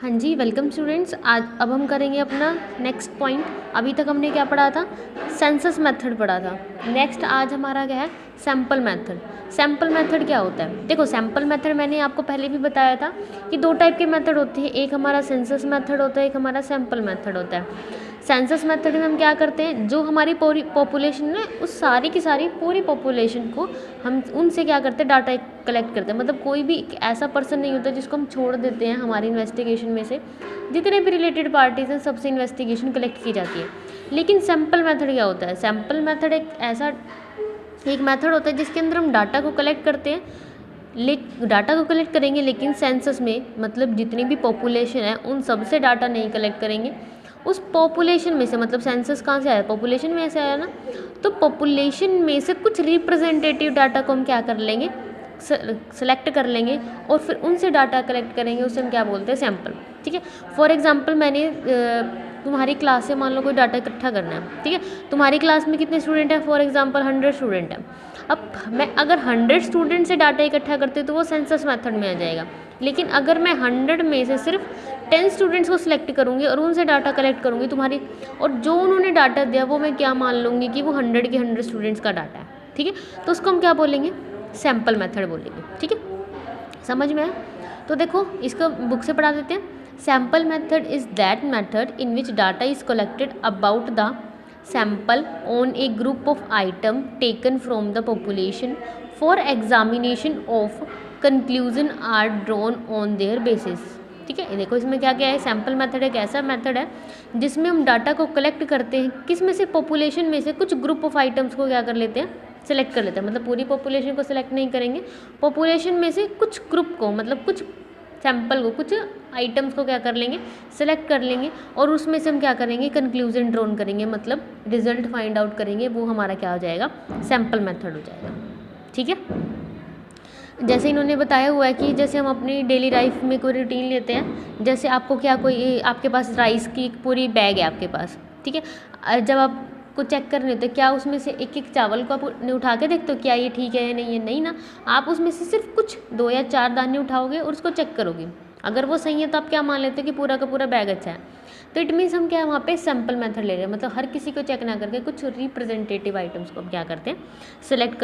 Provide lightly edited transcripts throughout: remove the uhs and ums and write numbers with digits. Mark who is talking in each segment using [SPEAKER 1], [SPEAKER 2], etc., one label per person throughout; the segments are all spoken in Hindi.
[SPEAKER 1] हाँ जी, वेलकम स्टूडेंट्स। आज अब हम करेंगे अपना नेक्स्ट पॉइंट। अभी तक हमने क्या पढ़ा था? सेंसस मेथड पढ़ा था। नेक्स्ट आज हमारा क्या है? Sample method. सैम्पल मेथड क्या होता है? देखो, सैम्पल मेथड मैंने आपको पहले भी बताया था कि दो टाइप के मेथड होते हैं। एक हमारा सेंसस मेथड होता है, एक हमारा सैम्पल मेथड होता है। सेंसस मेथड में हम क्या करते हैं, जो हमारी पूरी पॉपुलेशन है उस सारी की सारी पूरी पॉपुलेशन को हम उनसे क्या करते हैं, डाटा कलेक्ट करते हैं। मतलब कोई भी एक ऐसा पर्सन नहीं होता जिसको हम छोड़ देते हैं हमारी इन्वेस्टिगेशन में से। जितने भी रिलेटेड पार्टीज हैं सबसे इन्वेस्टिगेशन कलेक्ट की जाती है। लेकिन सैम्पल मेथड क्या होता है? सैम्पल मेथड एक मेथड होता है जिसके अंदर हम डाटा को कलेक्ट करते हैं। डाटा को कलेक्ट करेंगे लेकिन सेंसस में, मतलब जितनी भी पॉपुलेशन है उन सब से डाटा नहीं कलेक्ट करेंगे। उस पॉपुलेशन में से, मतलब सेंसस कहाँ से आया? पॉपुलेशन में से आया ना। तो पॉपुलेशन में से कुछ रिप्रेजेंटेटिव डाटा को हम क्या कर लेंगे, सेलेक्ट कर लेंगे और फिर उनसे डाटा कलेक्ट करेंगे। उसे हम क्या बोलते हैं? सैम्पल। ठीक है। फॉर एग्जांपल मैंने तुम्हारी क्लास से मान लो कोई डाटा इकट्ठा करना है। ठीक है। तुम्हारी क्लास में कितने स्टूडेंट हैं? फॉर एग्जांपल 100 स्टूडेंट हैं। अब मैं अगर 100 स्टूडेंट से डाटा इकट्ठा करते तो वो सेंसस मेथड में आ जाएगा। लेकिन अगर मैं 100 में से सिर्फ 10 स्टूडेंट्स को सिलेक्ट करूँगी और उनसे डाटा कलेक्ट करूँगी तुम्हारी, और जो उन्होंने डाटा दिया वो मैं क्या मान लूँगी कि वो 100 के 100 स्टूडेंट्स का डाटा है। ठीक है। तो उसको हम क्या बोलेंगे? सैम्पल मेथड बोलेंगे। ठीक है, समझ में आया? तो देखो, इसको बुक से पढ़ा देते हैं। Sample method is that method in which data is collected about the sample on a group of item taken from the population for examination of conclusion are drawn on their basis। ठीक है। देखो, इसमें क्या क्या है? सैम्पल मेथड एक ऐसा मेथड है जिसमें हम डाटा को कलेक्ट करते हैं। किस में से? पॉपुलेशन में से कुछ ग्रुप ऑफ आइटम्स को क्या कर लेते हैं? सेलेक्ट कर लेते हैं। मतलब पूरी पॉपुलेशन को सिलेक्ट नहीं करेंगे, पॉपुलेशन में से कुछ ग्रुप को, मतलब कुछ सैम्पल को, कुछ आइटम्स को क्या कर लेंगे? सेलेक्ट कर लेंगे और उसमें से हम क्या करेंगे? कंक्लूजन ड्रॉन करेंगे, मतलब रिजल्ट फाइंड आउट करेंगे। वो हमारा क्या हो जाएगा? सैम्पल मेथड हो जाएगा। ठीक है। जैसे इन्होंने बताया हुआ है कि जैसे हम अपनी डेली लाइफ में कोई रूटीन लेते हैं, जैसे आपको क्या, कोई आपके पास राइस की एक पूरी बैग है आपके पास। ठीक है। जब आप को चेक करने होते, क्या उसमें से एक एक चावल को आप उठा के देखते हो क्या ये ठीक है या नहीं है? नहीं ना। आप उसमें से सिर्फ कुछ 2 या 4 दाने उठाओगे और उसको चेक करोगे। अगर वो सही है तो आप क्या मान लेते हो कि पूरा का पूरा बैग अच्छा है। तो इट मीन्स हम क्या वहाँ पे सैम्पल मेथड ले रहे हैं। मतलब हर किसी को चेक ना करके कुछ रिप्रेजेंटेटिव आइटम्स को हम क्या करते हैं? सिलेक्ट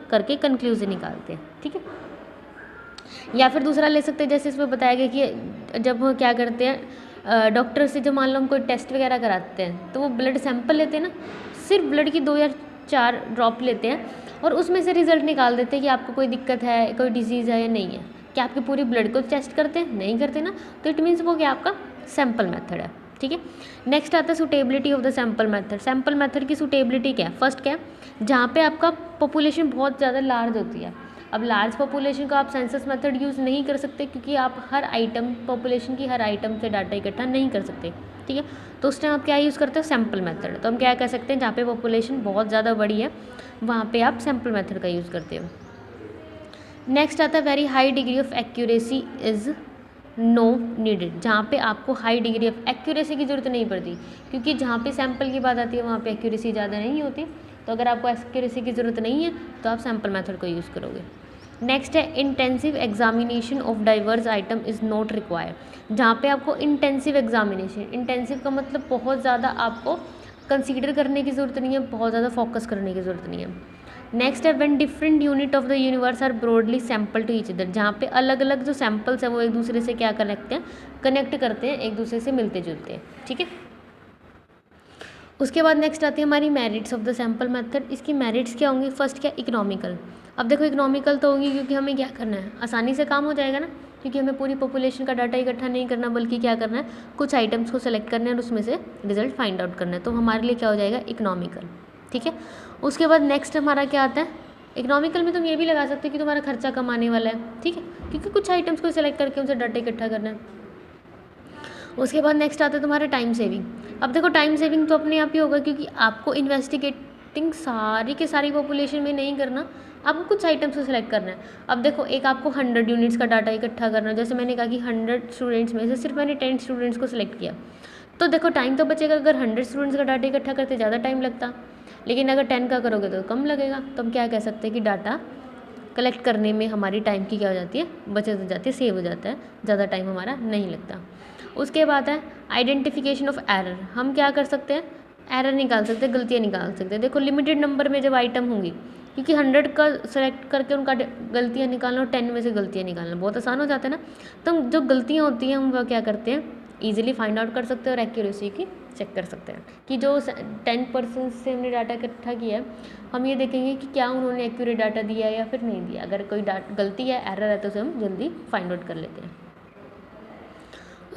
[SPEAKER 1] करके कंक्लूजन निकालते हैं। ठीक है। या फिर दूसरा ले सकते हैं, जैसे इसमें बताया गया कि जब वो क्या करते हैं, डॉक्टर से जब मान लो हम कोई टेस्ट वगैरह कराते हैं तो वो ब्लड सैंपल लेते हैं ना, सिर्फ ब्लड की 2 या 4 ड्रॉप लेते हैं और उसमें से रिजल्ट निकाल देते हैं कि आपको कोई दिक्कत है, कोई डिजीज़ है या नहीं है। क्या आपके पूरी ब्लड को टेस्ट करते हैं? नहीं करते ना। तो इट मीन्स वो क्या आपका सैम्पल मेथड है। ठीक है। नेक्स्ट आता है suitability of the sample method. Sample method की सुटेबिलिटी क्या है? फर्स्ट क्या है? जहाँ पे आपका पॉपुलेशन बहुत ज़्यादा लार्ज होती है। अब लार्ज पॉपुलेशन का आप सेंसस मेथड यूज़ नहीं कर सकते क्योंकि आप हर आइटम, पॉपुलेशन की हर आइटम से डाटा इकट्ठा नहीं कर सकते। ठीक है। तो उस टाइम आप क्या यूज़ करते हो? Sample method. तो हम क्या कह सकते हैं, जहाँ पे पॉपुलेशन बहुत ज़्यादा बड़ी है वहाँ पे आप सैम्पल मेथड का यूज़ करते हो। नेक्स्ट आता है very high degree of accuracy is no needed. जहाँ पे आपको हाई डिग्री ऑफ एक्यूरेसी की ज़रूरत नहीं पड़ती, क्योंकि जहाँ पे सैम्पल की बात आती है वहाँ पे एक्यूरेसी ज़्यादा नहीं होती। तो अगर आपको एक्यूरेसी की ज़रूरत नहीं है तो आप सैम्पल मेथड को यूज़ करोगे। नेक्स्ट है intensive examination of diverse item is not required. जहाँ पे आपको इंटेंसिव एग्जामिनेशन, इंटेंसिव का मतलब बहुत ज़्यादा आपको कंसीडर करने की ज़रूरत नहीं है, बहुत ज़्यादा फोकस करने की ज़रूरत नहीं है। नेक्स्ट है when different unit of the universe are broadly sample to each other. जहाँ पे अलग अलग जो सैम्पल्स हैं वो एक दूसरे से क्या कनेक्ट करते हैं, एक दूसरे से मिलते जुलते हैं। ठीक है। उसके बाद नेक्स्ट आती है हमारी merits of the sample method. इसकी मेरिट्स क्या होंगी? फर्स्ट क्या? इकोनॉमिकल। अब देखो, इकोनॉमिकल तो होगी क्योंकि हमें क्या करना है, आसानी से काम हो जाएगा ना, क्योंकि हमें पूरी पॉपुलेशन का डाटा इकट्ठा नहीं करना, बल्कि क्या करना है, कुछ आइटम्स को सेलेक्ट करना है और उसमें से रिजल्ट फाइंड आउट करना है। तो हमारे लिए क्या हो जाएगा? इकोनॉमिकल। ठीक है। उसके बाद नेक्स्ट हमारा क्या आता है? इकोनॉमिकल में तुम ये भी लगा सकते हो कि तुम्हारा खर्चा कम आने वाला है। ठीक है, क्योंकि कुछ आइटम्स को सिलेक्ट करके उनसे डाटा इकट्ठा करना है। उसके बाद नेक्स्ट आता है तुम्हारा टाइम सेविंग। अब देखो, टाइम सेविंग तो अपने आप ही होगा क्योंकि आपको इन्वेस्टिगेटिंग सारी के सारी पॉपुलेशन में नहीं करना, आपको कुछ आइटम्स को सिलेक्ट करना है। अब देखो, एक आपको 100 यूनिट्स का डाटा इकट्ठा करना है। जैसे मैंने कहा कि 100 स्टूडेंट्स में से सिर्फ मैंने 10 स्टूडेंट्स को सिलेक्ट किया, तो देखो टाइम तो बचेगा। अगर 100 स्टूडेंट्स का डाटा इकट्ठा करते ज़्यादा टाइम लगता, लेकिन अगर 10 का करोगे तो कम लगेगा। तो हम क्या कह सकते हैं कि डाटा कलेक्ट करने में हमारी टाइम की क्या हो जाती है, बचत हो जाती है, सेव हो जाता है, ज़्यादा टाइम हमारा नहीं लगता। उसके बाद है आइडेंटिफिकेशन ऑफ एरर। हम क्या कर सकते हैं, एरर निकाल सकते हैं, गलतियाँ निकाल सकते हैं। देखो लिमिटेड नंबर में जब आइटम होंगी, क्योंकि 100 का सेलेक्ट करके उनका गलतियाँ निकालना और 10 में से गलतियाँ निकालना बहुत आसान हो जाता है ना। तो हम जो गलतियाँ होती हैं हम वह क्या करते हैं, ईजिली फाइंड आउट कर सकते हैं और एक्यूरेसी की चेक कर सकते हैं कि जो 10% से हमने डाटा इकट्ठा किया है, हम ये देखेंगे कि क्या उन्होंने एक्यूरेट डाटा दिया है या फिर नहीं दिया। अगर कोई गलती है, एरर है, तो उसे हम जल्दी फाइंड आउट कर लेते हैं।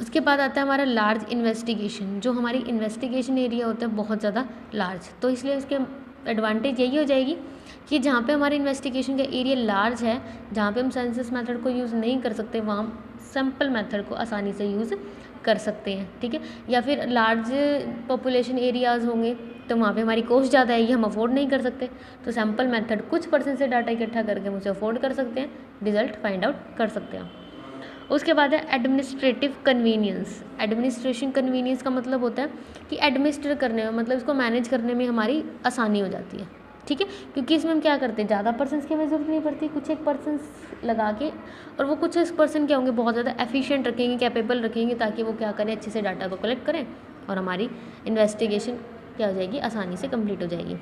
[SPEAKER 1] उसके बाद आता है हमारा लार्ज इन्वेस्टिगेशन। जो हमारी इन्वेस्टिगेशन एरिया होता है बहुत ज़्यादा लार्ज, तो इसलिए उसके एडवांटेज यही हो जाएगी कि जहाँ पे हमारे इन्वेस्टिगेशन का एरिया लार्ज है, जहाँ पे हम सेंसस मेथड को यूज़ नहीं कर सकते, वहाँ हम सैम्पल मेथड को आसानी से यूज़ कर सकते हैं, ठीक है। या फिर लार्ज पॉपुलेशन एरियाज़ होंगे तो वहाँ पे हमारी कॉस्ट ज़्यादा आएगी, हम अफोर्ड नहीं कर सकते, तो सैम्पल मेथड कुछ % से डाटा इकट्ठा करके हम उसे अफोर्ड कर सकते हैं, रिजल्ट फाइंड आउट कर सकते हैं। उसके बाद है एडमिनिस्ट्रेटिव कन्वीनियंस। एडमिनिस्ट्रेशन कन्वीनियंस का मतलब होता है कि एडमिनिस्ट्रेट करने में, मतलब इसको मैनेज करने में हमारी आसानी हो जाती है, ठीक है। क्योंकि इसमें हम क्या करते हैं, ज़्यादा पर्सन्स की हमें ज़रूरत नहीं पड़ती, कुछ एक पर्सन्स लगा के, और वो कुछ एक पर्सन क्या होंगे, बहुत ज़्यादा एफिशिएंट रखेंगे, कैपेबल रखेंगे, ताकि वो क्या करें, अच्छे से डाटा को कलेक्ट करें और हमारी इन्वेस्टिगेशन क्या हो जाएगी, आसानी से कंप्लीट हो जाएगी।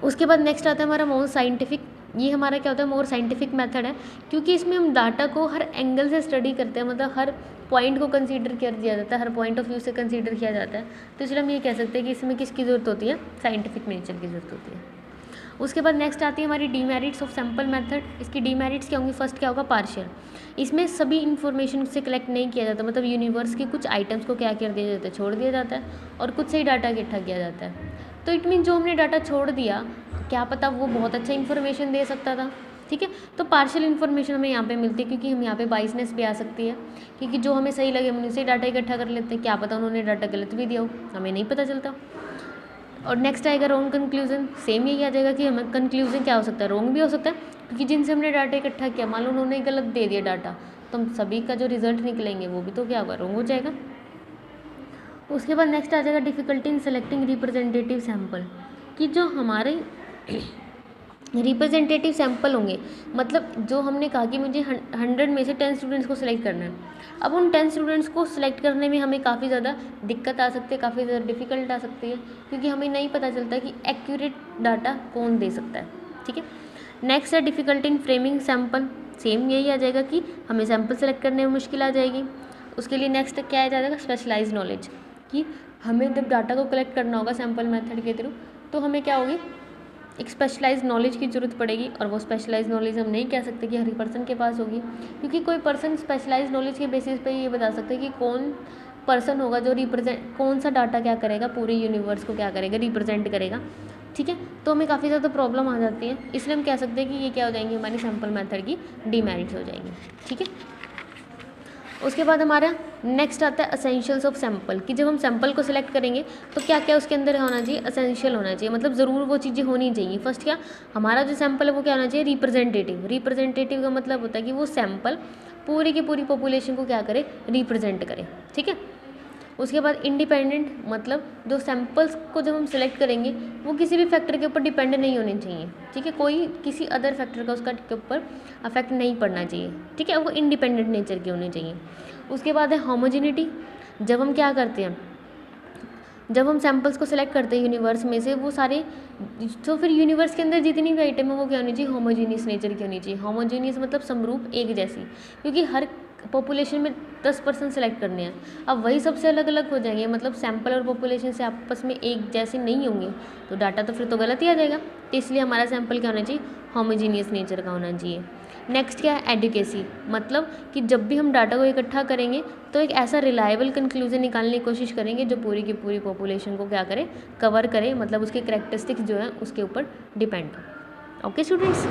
[SPEAKER 1] उसके बाद नेक्स्ट आता है हमारा मोर साइंटिफिक। ये हमारा क्या होता है, मोर साइंटिफिक मेथड है, क्योंकि इसमें हम डाटा को हर एंगल से स्टडी करते हैं, मतलब हर पॉइंट को कंसीडर किया जाता है, हर पॉइंट ऑफ व्यू से कंसीडर किया जाता है। तो इसलिए हम ये कह सकते हैं कि इसमें किसकी ज़रूरत होती है, साइंटिफिक नेचर की ज़रूरत होती है। उसके बाद नेक्स्ट आती है हमारी डीमेरिट्स ऑफ सैम्पल मेथड। इसकी डीमेरिट्स क्या होंगी, फर्स्ट क्या होगा, पार्शियल। इसमें सभी इन्फॉर्मेशन से कलेक्ट नहीं किया जाता, मतलब यूनिवर्स के कुछ आइटम्स को क्या कर दिया जाता है, छोड़ दिया जाता है, और कुछ से ही डाटा इकट्ठा किया जाता है। तो इट मीन जो हमने डाटा छोड़ दिया, क्या पता वो बहुत अच्छा इन्फॉर्मेशन दे सकता था, ठीक है। तो पार्शियल इन्फॉर्मेशन हमें यहाँ पे मिलती है, क्योंकि हम यहाँ पे बाइसनेस भी आ सकती है, क्योंकि जो हमें सही लगे हम उनसे डाटा इकट्ठा कर लेते हैं, क्या पता उन्होंने डाटा गलत भी दिया हो, हमें नहीं पता चलता। और नेक्स्ट आएगा रॉन्ग कंक्लूजन। सेम यही आ जाएगा कि हमें कंक्लूजन क्या हो सकता है, रॉन्ग भी हो सकता है, क्योंकि जिनसे हमने डाटा इकट्ठा किया, मान लो उन्होंने गलत दे दिया डाटा, तो हम सभी का जो रिजल्ट निकलेंगे वो भी तो क्या होगा, रॉन्ग हो जाएगा। उसके बाद नेक्स्ट आ जाएगा difficulty in selecting representative sample, कि जो हमारे रिप्रेजेंटेटिव सैम्पल होंगे, मतलब जो हमने कहा कि मुझे 100 में से 10 स्टूडेंट्स को सिलेक्ट करना है। अब उन 10 स्टूडेंट्स को सिलेक्ट करने में हमें काफ़ी ज़्यादा दिक्कत आ सकती है, काफ़ी ज़्यादा डिफ़िकल्ट आ सकती है, क्योंकि हमें नहीं पता चलता कि एक्यूरेट डाटा कौन दे सकता है, ठीक है। नेक्स्ट है difficulty in framing sample. Same यही आ जाएगा कि हमें सैम्पल सेलेक्ट करने में मुश्किल आ जाएगी। उसके लिए नेक्स्ट क्या आ जाएगा, स्पेशलाइज्ड नॉलेज, कि हमें जब डाटा को कलेक्ट करना होगा सैम्पल मेथड के थ्रू, तो हमें क्या होगी, एक स्पेशलाइज्ड नॉलेज की ज़रूरत पड़ेगी। और वो स्पेशलाइज्ड नॉलेज हम नहीं कह सकते कि हर पर्सन के पास होगी, क्योंकि कोई पर्सन स्पेशलाइज्ड नॉलेज के बेसिस पे ये बता सकते हैं कि कौन पर्सन होगा जो रिप्रेजेंट, कौन सा डाटा क्या करेगा, पूरे यूनिवर्स को क्या करेगा, रिप्रेजेंट करेगा, ठीक है। तो हमें काफ़ी ज़्यादा प्रॉब्लम आ जाती है, इसलिए हम कह सकते हैं कि ये क्या हो जाएंगी, हमारी सैम्पल मेथड की डीमेरिट्स हो जाएंगी, ठीक है। उसके बाद हमारा नेक्स्ट आता है असेंशियल्स ऑफ सैम्पल, कि जब हम सैम्पल को सिलेक्ट करेंगे तो क्या क्या उसके अंदर होना चाहिए, असेंशियल होना चाहिए, मतलब ज़रूर वो चीज़ें होनी चाहिए। फर्स्ट क्या, हमारा जो सैम्पल है वो क्या होना चाहिए, रिप्रेजेंटेटिव। रिप्रेजेंटेटिव का मतलब होता है कि वो सैम्पल पूरी की पूरी पॉपुलेशन को क्या करे, रिप्रेजेंट करे, ठीक है। उसके बाद इंडिपेंडेंट, मतलब जो सैम्पल्स को जब हम सिलेक्ट करेंगे वो किसी भी फैक्टर के ऊपर डिपेंड नहीं होने चाहिए, ठीक है। कोई किसी अदर फैक्टर का उसका के ऊपर अफेक्ट नहीं पड़ना चाहिए, ठीक है। वो इंडिपेंडेंट नेचर के होने चाहिए। उसके बाद है होमोजेनिटी। जब हम क्या करते हैं, जब हम सैम्पल्स को सिलेक्ट करते हैं यूनिवर्स में से, वो सारे, तो फिर यूनिवर्स के अंदर जितनी भी आइटम है वो क्या होनी चाहिए, होमोजीनियस नेचर की होनी चाहिए। होमोजीनियस मतलब समरूप, एक जैसी, क्योंकि हर पॉपुलेशन में 10% सेलेक्ट करने हैं। अब वही सबसे अलग अलग हो जाएंगे, मतलब सैम्पल और पॉपुलेशन से आपस में एक जैसे नहीं होंगे, तो डाटा तो फिर तो गलत ही आ जाएगा। तो इसलिए हमारा सैम्पल क्या होना चाहिए, होमोजीनियस नेचर का होना चाहिए। नेक्स्ट क्या है, एडुकेसी, मतलब कि जब भी हम डाटा को इकट्ठा करेंगे तो एक ऐसा रिलायबल कंक्लूजन निकालने की कोशिश करेंगे जो पूरी की पूरी पॉपुलेशन को क्या करे, कवर करे, मतलब उसके करैक्टरिस्टिक्स जो है उसके ऊपर डिपेंड हो। Okay students.